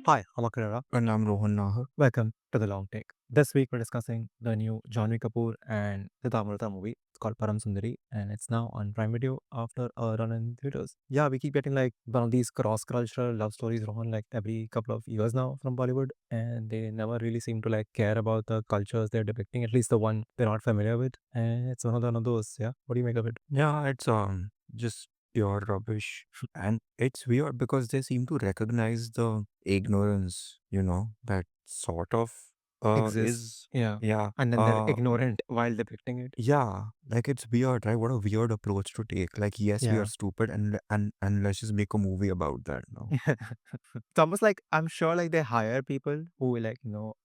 Hi, I'm Akarara. And I'm Rohan Nahar. Welcome to The Long Take. This week we're discussing the new Janhvi Kapoor and Sidharth movie. It's called Param Sundari and it's now on Prime Video after a run in theaters. Yeah, we keep getting like one of these cross-cultural love stories, Rohan, like every couple of years now from Bollywood, and they never really seem to like care about the cultures they're depicting, at least the one they're not familiar with. And it's one of those, yeah. What do you make of it? Yeah, it's just pure rubbish. And it's weird because they seem to recognize the ignorance, that sort of Exists. is Yeah. yeah. And then they're ignorant while depicting it. Yeah, like it's weird, right? What a weird approach to take. Like, yes, we are Yeah. stupid and let's just make a movie about that now. It's almost like I'm sure like they hire people who like,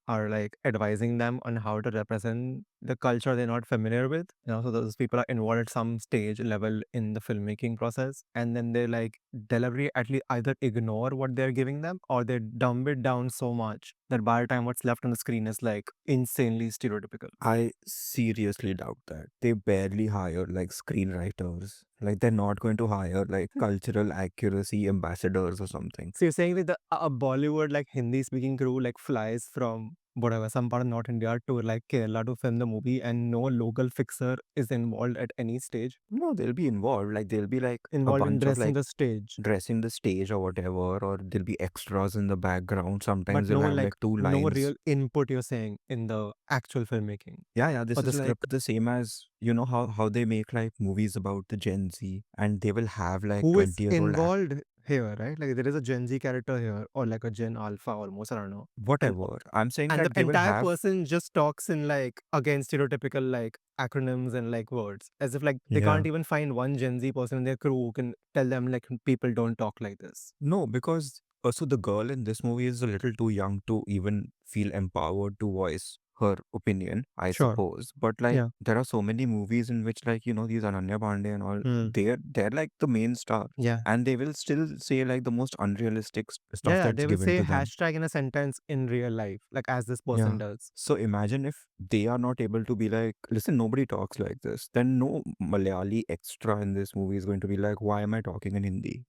are like advising them on how to represent the culture they're not familiar with. So those people are involved at some stage level in the filmmaking process. And then they like deliberately at least either ignore what they're giving them or they dumb it down so much that by the time what's left on the screen is like insanely stereotypical. I seriously doubt that. They barely hire like screenwriters. Like they're not going to hire like cultural accuracy ambassadors or something. So you're saying that the Bollywood like Hindi speaking crew like flies from whatever some part of North India to like Kerala to film the movie, and no local fixer is involved at any stage, No, they'll be involved. Like there'll be like a involved in bunch of dressing like the stage, dressing the stage or whatever, or there'll be extras in the background. but Sometimes they'll no have like like two no lines. real input. You're saying in the actual filmmaking Yeah, or this the is like script. the same as how they make like movies about the Gen Z and they will have like Who is 20-year-old involved here, right? Like there is a Gen Z character here, or like a Gen Alpha almost. I don't know. And whatever. I'm saying and the that they will entire have person just talks in like again stereotypical like acronyms and like words as if like they yeah. can't even find one Gen Z person in their crew who can tell them like people don't talk like this. No, because so the girl in this movie is a little too young to even feel empowered to voice her opinion, I Sure. suppose. But like Yeah. there are so many movies in which like these Ananya Pandey and all Hmm. they're like the main star, Yeah. and they will still say like the most unrealistic Yeah, stuff yeah, that's they will given say to them. hashtag in a sentence in real life, like as this person Yeah. does. So imagine if they are not able to be like, listen, nobody talks like this. Then no Malayali extra in this movie is going to be like, why am I talking in Hindi?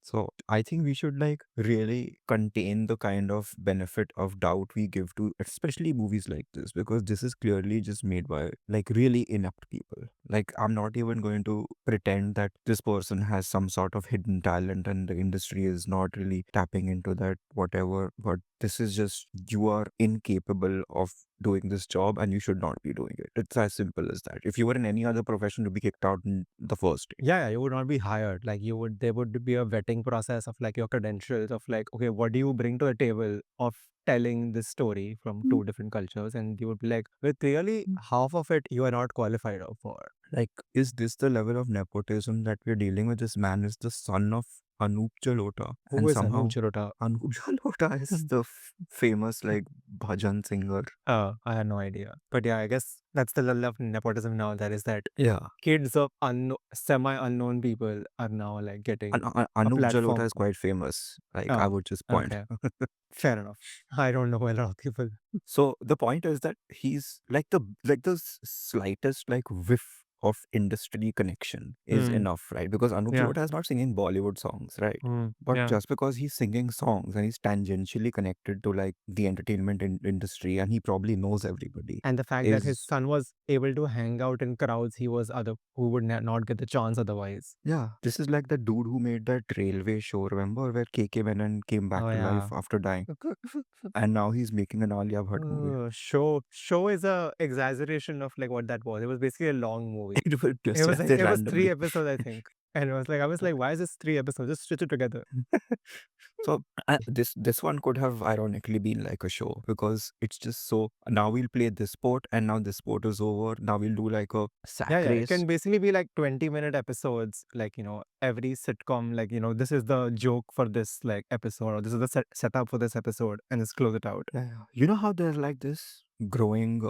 So I think we should like really contain the kind of benefit of doubt we give to especially movies like this, because this is clearly just made by like really inept people. Like I'm not even going to pretend that this person has some sort of hidden talent and the industry is not really tapping into that, whatever. But this is just, you are incapable of doing this job and you should not be doing it. It's as simple as that. If you were in any other profession, you'd be kicked out in the first day. Yeah, yeah, you would not be hired. Like you would, there would be a vetting process of like your credentials of like, okay, what do you bring to the table of telling this story from two different cultures? And you would be like, well, clearly half of it you are not qualified for. Like, is this the level of nepotism that we're dealing with? This man is the son of Anup Jalota, Who and is Anup somehow Chirota? Anup Jalota is the famous like bhajan singer. I had no idea. But yeah, I guess that's the level of nepotism now. That is that Yeah. kids of semi-unknown people are now like getting a Anup Jalota platform. is quite famous. Like, I Oh, would just point. okay. Fair enough. I don't know a lot of people. So the point is that he's like the slightest like whiff of industry connection is Hmm. enough, right? Because Anup Yeah. Jalota is not singing Bollywood songs, right? Hmm. But Yeah. just because he's singing songs and he's tangentially connected to like the entertainment industry and he probably knows everybody And the fact that his is son was able to hang out in crowds he was other who would not get the chance otherwise. yeah. This is like the dude who made that railway show, remember, where KK Menon came back Oh to life yeah. after dying, and now he's making an Alia Bhatt movie. Show is a exaggeration of like what that was. It was basically a long movie. It was It just was as like they it was three randomly. episodes, I think. And I was like, why is this three episodes? Just stitch it together. So this one could have ironically been like a show, because it's just so, now we'll play this sport and now this sport is over. Now we'll do like a sack Yeah, yeah. It race. can basically be like 20-minute episodes, like, every sitcom, like, this is the joke for this like episode, or this is the setup for this episode, and just close it out. Yeah, yeah. You know how there's like this growing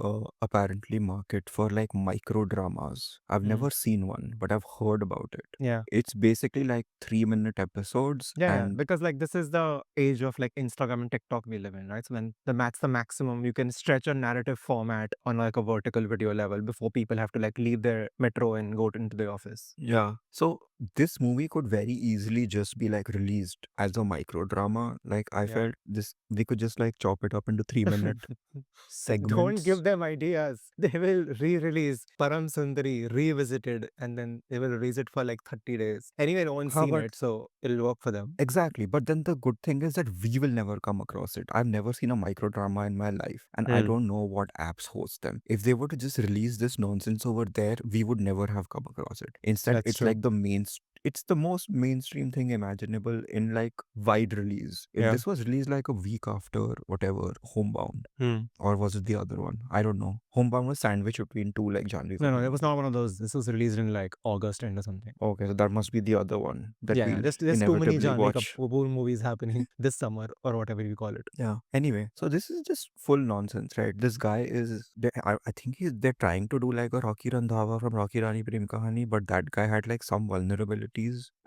apparently market for like micro dramas. I've Mm. never seen one, but I've heard about it. Yeah. It's basically like 3-minute episodes Yeah, yeah, and because like this is the age of like Instagram and TikTok we live in, right? So when the maximum you can stretch a narrative format on like a vertical video level before people have to like leave their metro and go into the office. yeah. So this movie could very easily just be like released as a micro drama. Like I Yeah. felt this we could just like chop it up into 3 minute Don't give segments. them ideas. They will re-release Param Sundari revisited, and then they will release it for like 30 days. Anyway, no one's Huh, seen but it, so it'll work for them. exactly. But then the good thing is that we will never come across it. I've never seen a micro drama in my life, and I Hmm. don't know what apps host them. If they were to just release this nonsense over there, we would never have come across it. Instead, That's it's true. like it's the most mainstream thing imaginable in like wide release. Yeah. This was released like a week after whatever Homebound, Hmm. or was it the other one? I don't know. Homebound was sandwiched between two like Janhvi No, no, Kapoor it was not movies. one of those. This was released in like August end or something. Okay, so that must be the other one that Yeah, yeah. we'll There's too many inevitably Janhvi watch. Kapoor movies happening this summer or whatever you call it. Yeah. Anyway, so this is just full nonsense, right? This guy is, I think they're trying to do like a Rocky Randhawa from Rocky Rani Prem Kahani, but that guy had like some vulnerabilities,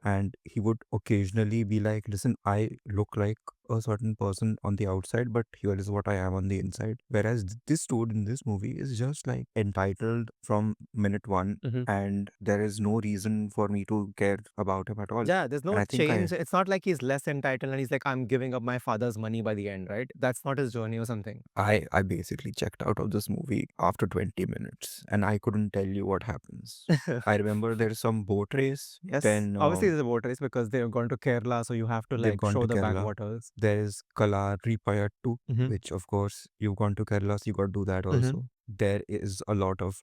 and he would occasionally be like, listen, I look like a certain person on the outside, but here is what I am on the inside. Whereas this dude in this movie is just like entitled from minute one, Mhm. and there is no reason for me to care about him at all. Yeah, there's And no I think change. It's not like he's less entitled and he's like, I'm giving up my father's money by the end, right? That's not his journey or something. I basically checked out of this movie after 20 minutes and I couldn't tell you what happens. I remember there's some boat race, Yes, then obviously there's a boat race because they've gone to Kerala, so you have to they've like gone show to the Kerala. backwaters. There's Kalari Payattu, Hmm. which of course you've gone to Kerala, so you got to do that Hmm. also. There is a lot of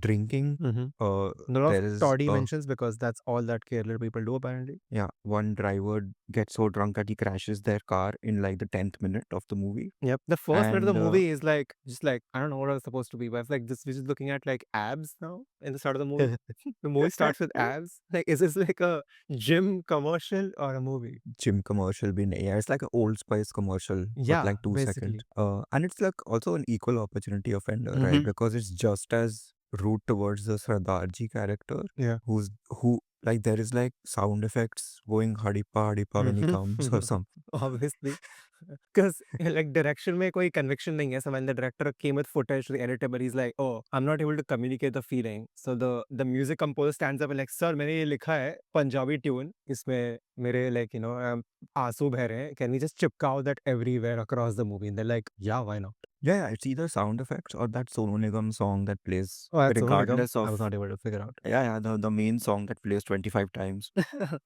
drinking. Hmm. Uh, A lot of there is toddy mentions because that's all that Kerala people do apparently. yeah, one driver gets so drunk that he crashes their car in like the 10th minute of the movie. Yep. The first minute of And the movie is like just like I don't know what it's supposed to be, but it's like this we're just looking at like abs now in the start of the movie. The movie starts with abs. Like, is this like a gym commercial or a movie? gym commercial been yeah, it's like an Old Spice commercial for Yeah, like 2 seconds. basically. And it's like also an equal opportunity offender, right? Hmm. Because it's just as rude towards the Sardarji character, Yeah. who like there is like sound effects going hadipa hadipa when he comes or something. Obviously. Because like direction में कोई conviction नहीं है. So when the director came with footage to the editor, but he's like, oh, I'm not able to communicate the feeling. So the music composer stands up and like, sir, मैंने ये लिखा है Punjabi tune. इसमें मेरे like आंसू बह रहे हैं. Can we just chipkao that everywhere across the movie? And they're like, yeah, why not? Yeah, it's either sound effects or that Sonu Nigam song that plays Oh, that's Sonu Nigam. regardless I of was not able to figure out. the main song that plays 25 times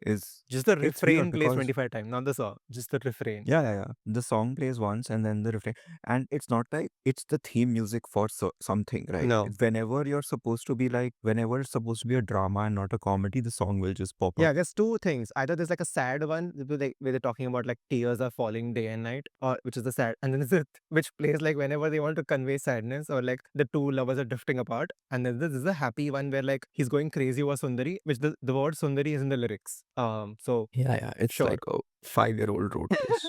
is Just the it's weird refrain plays because 25 times, not the song. Just the refrain. yeah. The song plays once and then the refrain. And it's not like it's the theme music for something, right? No. Whenever you're supposed to be like, whenever it's supposed to be a drama and not a comedy, the song will just pop up. Yeah, there's two things. Either there's like a sad one where they're talking about like tears are falling day and night, or which is the sad, and then there's a which plays like whenever they want to convey sadness or like the two lovers are drifting apart. And then there's a happy one where like he's going crazy over Sundari, which the word Sundari is in the lyrics. So Yeah. It's sure. like a 5-year-old wrote this.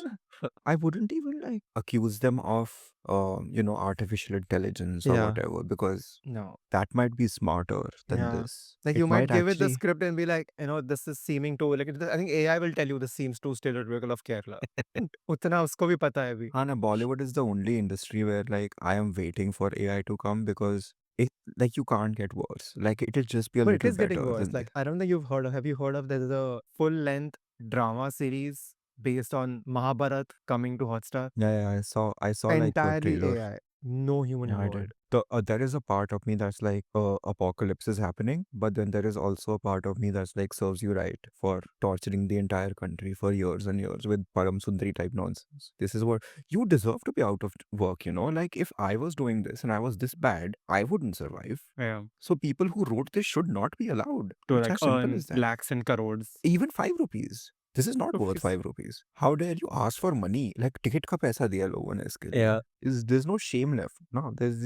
I wouldn't even like accuse them of, artificial intelligence or Yeah. whatever because No. that might be smarter than Yeah. this. Like It you might might give it the actually. script and be like, this is seeming too like I think AI will tell you this seems too stereotypical of Kerala. उतना उसको भी पता है अभी. Hana, Bollywood is the only industry where like I am waiting for AI to come because it like you can't get worse. Like it'll just be a But it little is getting better worse. than this. Like, I don't think you've heard of, have you heard of there's a full length drama series based on Mahabharat coming to Hotstar? Yeah, I saw like a Entirely trailer. AI. No human Yeah, I did. involved. There is a part of me that's like apocalypse is happening, but then there is also a part of me that's like serves you right for torturing the entire country for years and years with Param Sundari type nonsense. This is what you deserve to be out of work, Like if I was doing this and I was this bad, I wouldn't survive. Yeah. So people who wrote this should not be allowed. To It's like as simple earn as that. lakhs and crores. Even 5 rupees. This is not worth Rupees. 5 rupees. How dare you ask for money? Like ticket का पैसा दिया लोगों ने इसके लिए. Yeah. There's no shame left. No, there's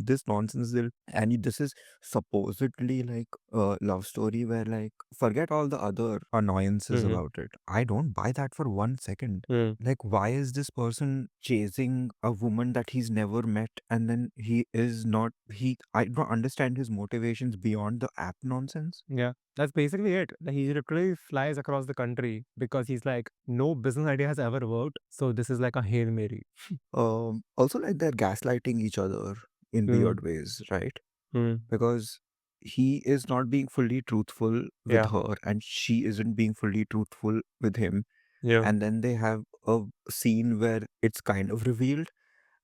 this nonsense there. And this is supposedly like a love story where like forget all the other annoyances Mm-hmm. about it. I don't buy that for 1 second. Mm. Like why is this person chasing a woman that he's never met and then I don't understand his motivations beyond the app nonsense. Yeah. That's basically it. Like, he literally flies across the country because he's like, no business idea has ever worked. So this is like a Hail Mary. Also like they're gaslighting each other in Mm. weird ways, right? Mm. Because he is not being fully truthful with Yeah. her, and she isn't being fully truthful with him. Yeah. And then they have a scene where it's kind of revealed.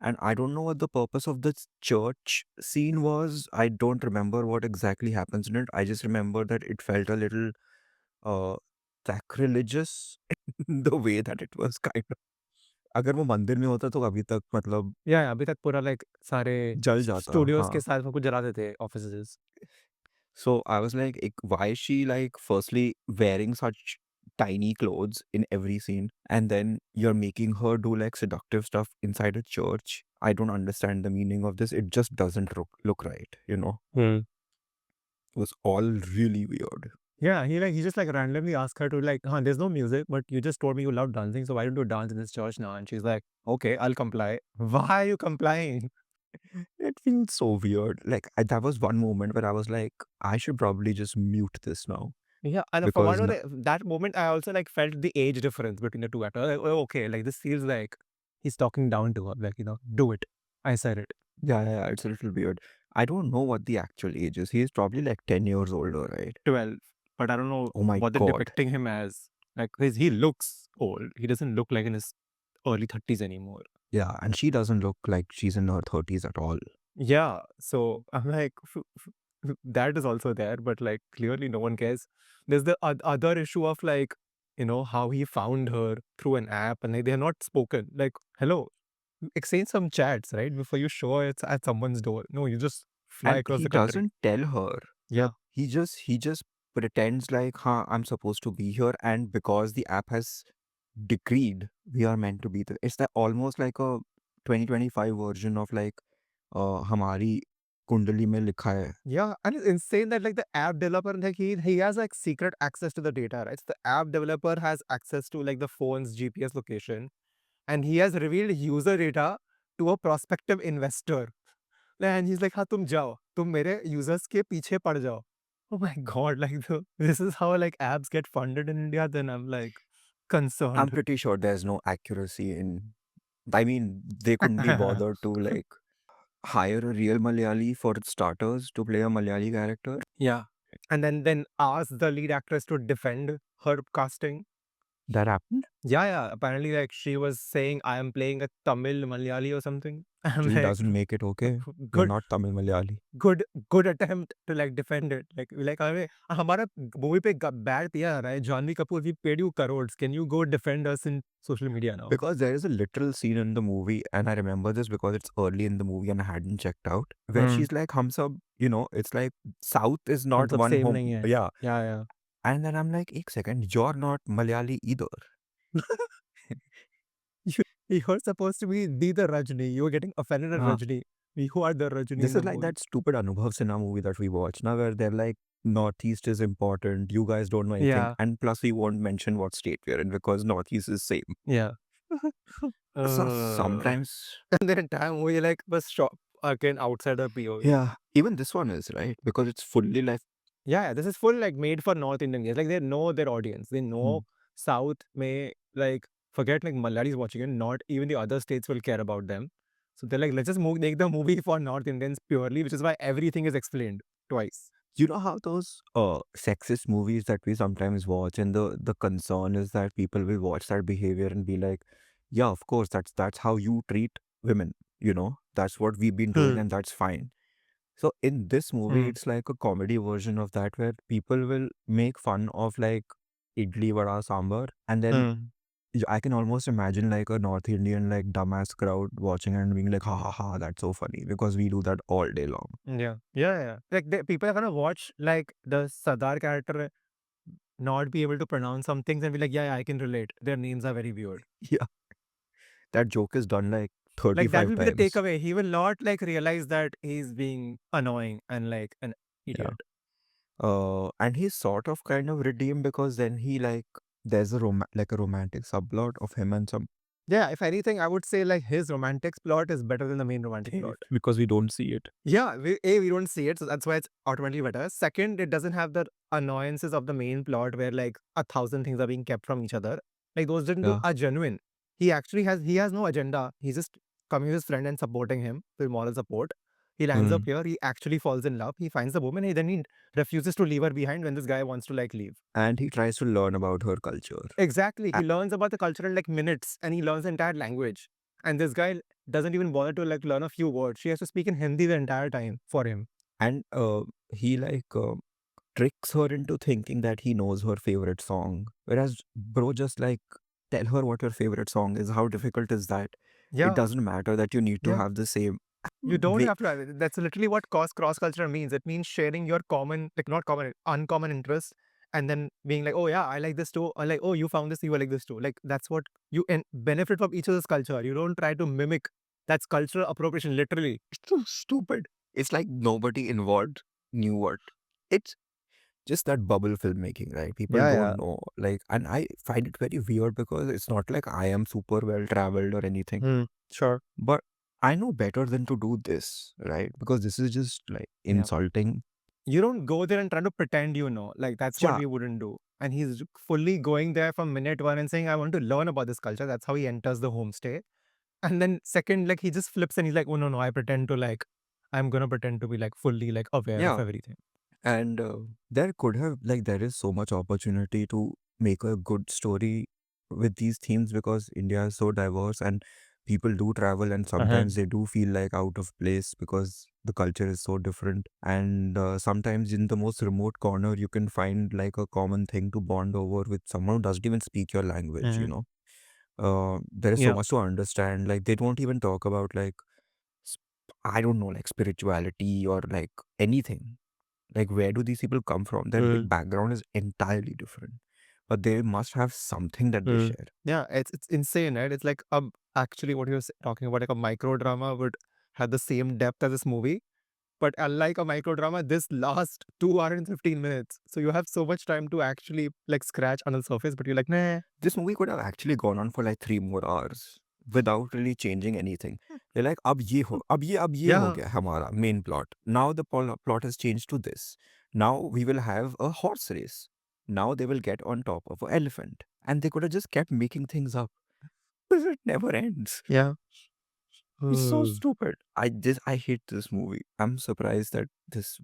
And I don't know what the purpose of this church scene was. I don't remember what exactly happens in it. I just remember that it felt a little uh, sacrilegious in the way that it was kind of. अगर वो मंदिर में होता तो अभी तक मतलब या अभी तक पूरा लाइक सारे जल जाता स्टूडियोज़ के हाँ. साथ सब कुछ जलाते थे offices. So I was like, why is she like firstly wearing such tiny clothes in every scene, and then you're making her do like seductive stuff inside a church? I don't understand the meaning of this. It just doesn't look right, you know? Hmm. It was all really weird. Yeah, he just like randomly asked her to like, "Huh, there's no music, but you just told me you love dancing, so why don't you dance in this church now?" And she's like, "Okay, I'll comply." Why are you complying? It feels so weird. Like that was one moment where I was like, I should probably just mute this now Yeah, and for because one of that moment, I also like felt the age difference between the two actors. Like, oh, okay, like this feels like he's talking down to her, like do it. I said it. yeah, it's a little weird. I don't know what the actual age is. He's probably like 10 years older, right? 12, but I don't know Oh my what they're God. depicting him as. Like, he looks old. He doesn't look like in his early 30s anymore. Yeah, and she doesn't look like she's in her 30s at all. Yeah, so I'm like, that is also there, but like clearly no one cares. There's the other issue of like, how he found her through an app and like, they're not spoken. Like, hello, exchange some chats, right? Before you show it's at someone's door. No, you just fly And across he the country. doesn't tell her. Yeah. He just pretends like, huh, I'm supposed to be here, and because the app has decreed we are meant to be there. It's that almost like a 2025 version of like हमारी कुंडली में लिखा है. Yeah, and it's insane that like the app developer, like he has like secret access to the data, right? So the app developer has access to like the phone's GPS location, and he has revealed user data to a prospective investor. And he's like, हाँ तुम जाओ, तुम मेरे users के पीछे पड़ जाओ. Oh my God, like this is how like apps get funded in India. Then I'm like I'm concerned. pretty sure there's no accuracy in. I mean, they couldn't be bothered to like hire a real Malayali for starters to play a Malayali character. Yeah, and then ask the lead actress to defend her casting. That happened. Yeah. Apparently, like she was saying, I am playing a Tamil Malayali or something. I'm Still like, doesn't make it okay. You're good, not Tamil Malayali. good attempt to like defend it. Like अरे हमारा movie पे bad दिया रहा है Janhvi Kapoor we paid you crores. Can you go defend us in social media now? Because there is a literal scene in the movie, and I remember this because it's early in the movie and I hadn't checked out, where Hmm. she's like, Hum sab, it's like South is हम not सब one same home. नहीं है. Yeah. Yeah. And then I'm like, ek second, you're not Malayali either. You're supposed to be the Rajni. You're getting offended at Uh, Rajni. You are the Rajni this in is the like movie. that stupid Anubhav Sinha movie that we watched now, where they're like, Northeast is important. You guys don't know anything. Yeah. And plus, we won't mention what state we're in because Northeast is same. Yeah. So Uh, sometimes, and the entire movie like was shot again outsider POV. yeah, even this one is, right? Because it's fully like, Yeah, this is full like made for North Indian guys. Like they know their audience. They know hmm, South may like forget like Malayalis watching it. Not even the other states will care about them. So they're like, let's just make the movie for North Indians purely, which is why everything is explained twice. you know how those sexist movies that we sometimes watch, and the concern is that people will watch that behavior and be like, yeah, of course, that's how you treat women. That's what we've been doing, Hmm. and that's fine. So in this movie, Hmm. it's like a comedy version of that where people will make fun of like idli vada sambar, and then Hmm. I can almost imagine like a North Indian like dumbass crowd watching and being like, ha ha ha, that's so funny because we do that all day long. Yeah. Like people are gonna watch like the Sardar character not be able to pronounce some things and be like, yeah, I can relate. Their names are very weird. Yeah, that joke is done like Like that 35 will be the times. takeaway. He will not like realize that he's being annoying and like an Yeah. idiot. And he's sort of kind of redeemed because then he like there's a like a romantic subplot of him and some Yeah, if anything, I would say like his romantic plot is better than the main romantic plot. because we don't see it. Yeah, we don't see it, so that's why it's automatically better. Second, it doesn't have the annoyances of the main plot where like a thousand things are being kept from each other. Like those didn't do Yeah. are genuine. He actually has no agenda. He's just coming with his friend and supporting him with moral support. He lands up Mm. here. He actually falls in love. He finds the woman. Then he refuses to leave her behind when this guy wants to like leave. And he tries to learn about her culture. Exactly. A- He learns about the culture in like minutes, and he learns the entire language. And this guy doesn't even bother to like learn a few words. She has to speak in Hindi the entire time for him. And he like tricks her into thinking that he knows her favorite song. Whereas, bro, just like tell her what your favorite song is. How difficult is that? It Yeah. doesn't matter that you need to Yeah. have the same You don't way. have to have it. That's literally what cross culture means. It means sharing your common, like not common, uncommon interests, and then being like, oh yeah, I like this too. Or like, oh, you found this, you like this too. Like that's what you benefit from each other's culture. You don't try to mimic. That's cultural appropriation, literally. It's so stupid. It's like nobody involved knew what. It's just that bubble filmmaking, right? People Yeah, yeah. don't know. Like, and I find it very weird because it's not like I am super well traveled or anything, Hmm. Sure. but I know better than to do this, right? Because this is just like Yeah. insulting. You don't go there and try to pretend you know. Like that's what Yeah, we wouldn't do. And he's fully going there from minute one and saying, I want to learn about this culture. That's how he enters the homestay. And then second, like he just flips and he's like, oh no, no, I pretend to like, I'm gonna pretend to be like fully like aware of yeah. everything. And there could have, like, there is so much opportunity to make a good story with these themes because India is so diverse and people do travel and Uh-huh. sometimes they do feel like out of place because the culture is so different. And sometimes in the most remote corner, you can find like a common thing to bond over with someone who doesn't even speak your language, you Uh-huh. know. There is so Yeah. much to understand. Like, they don't even talk about, like, sp- I don't know, like spirituality or like anything. Like, where do these people come from? Their Mm. background is entirely different, but they must have something that they Mm. share. Yeah, it's insane, right? It's like actually what you're talking about, like a micro drama would have the same depth as this movie. But unlike a micro drama, this lasts 2 hours and 15 minutes. So you have so much time to actually like scratch on the surface, but you're like, nah. This movie could have actually gone on for like 3 more hours without really changing anything. They're like, अब ये हो Yeah. गया हमारा main plot. Now the plot has changed to this. Now we will have a horse race. Now they will get on top of an elephant. And they could have just kept making things up. Because it never ends. Yeah. It's so Mm. stupid. I hate this movie. I'm surprised that this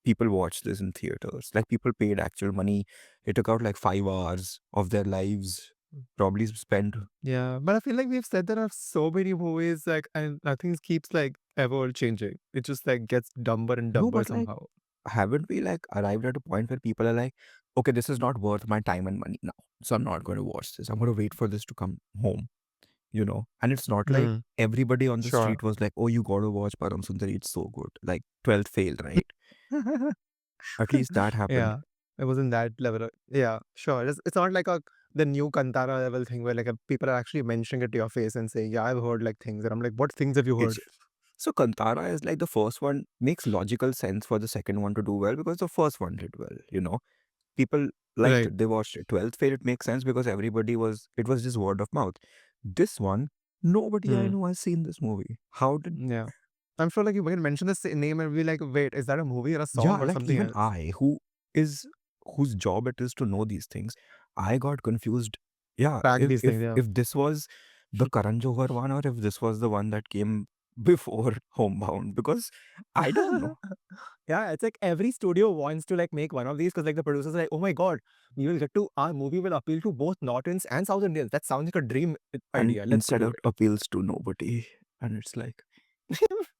people watch this in theaters. Like, people paid actual money. It took out like 5 hours of their lives, probably spent. Yeah, but I feel like we've said there are so many movies like and nothing keeps like ever changing. It just like gets dumber and No, dumber but like, somehow. haven't we like arrived at a point where people are like, okay, this is not worth my time and money now, so I'm not going to watch this. I'm going to wait for this to come home, you know? And it's not like Mm. everybody on the Sure. street was like, oh, you got to watch Param Sundari. It's so good. Like, 12th fail, right? At least that happened. Yeah, it wasn't that level. Yeah, sure. It's not like a the new Kantara level thing where like people are actually mentioning it to your face and saying, "Yeah, I've heard like things," and I'm like, "What things have you It's heard?" so Kantara is like the first one makes logical sense for the second one to do well because the first one did well, you know. People liked Right. it, they watched it. 12th fail, it makes sense because it was just word of mouth. This one, nobody I Hmm. know has seen this movie. How did Yeah, I'm sure like you can mention the name and be like, "Wait, is that a movie or a yeah, song or like something even else?" I, is whose job it is to know these things, I got confused. Yeah, Track these things. Yeah. if this was the Karan Johar one or if this was the one that came before Homebound, because I don't know. Yeah, it's like every studio wants to like make one of these because like the producers are like, oh my god, we will get to our movie will appeal to both North Indians and South Indians. That sounds like a dream And idea. Let's instead do of it. appeals to nobody, and it's like,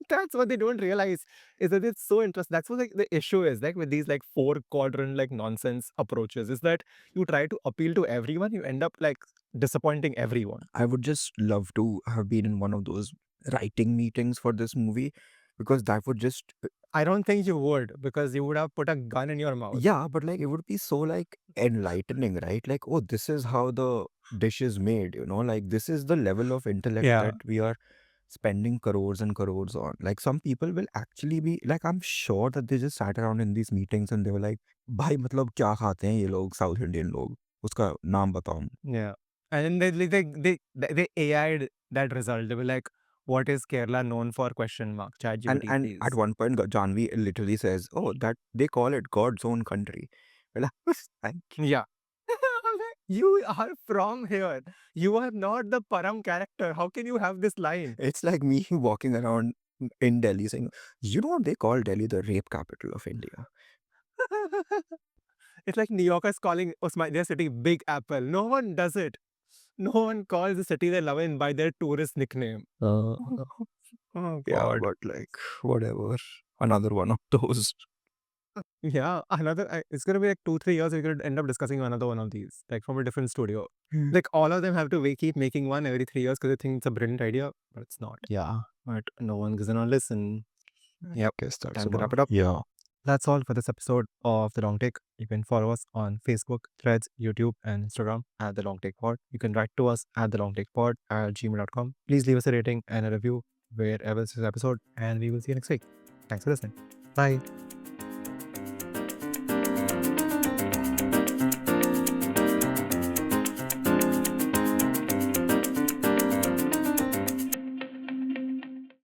That's what they don't realize is that it's so interesting. That's what like the issue is like with these like four quadrant like nonsense approaches is that you try to appeal to everyone, you end up like disappointing everyone. I would just love to have been in one of those writing meetings for this movie because that would just I don't think you would because you would have put a gun in your mouth. yeah, but like it would be so like enlightening, right? Like, oh, this is how the dish is made, you know, like this is the level of intellect Yeah. that we are spending crores and crores on. Like, some people will actually be like, I'm sure that they just sat around in these meetings and they were like, भाई मतलब क्या खाते हैं ये लोग south Indian लोग उसका नाम बताओ. Yeah. And then they AI'd that result. They were like, what is Kerala known for? Question mark. ChatGPT, And at please. one point, Janhvi literally says, "Oh, that they call it God's own country." We're like, thank you. Yeah. You are from here. You are not the Param character. How can you have this line? It's like me walking around in Delhi saying, you know what they call Delhi the rape capital of India? It's like New Yorkers calling their city Big Apple. No one does it. No one calls the city they love in by their tourist nickname. Oh Yeah, God. but like, whatever. Another one of those. Yeah, it's gonna be like 2-3 years. We could end up discussing another one of these, like from a different studio. Hmm. Like all of them have to keep making one every 3 years because they think it's a brilliant idea, but it's not. Yeah, But no one's gonna listen. Yep, guess that's time to wrap about. it up. Yeah. That's all for this episode of The Long Take. You can follow us on Facebook, Threads, YouTube, and Instagram at The Long Take Pod. You can write to us at thelongtakepod@gmail.com. Please leave us a rating and a review wherever this is episode, and we will see you next week. Thanks for listening. Bye.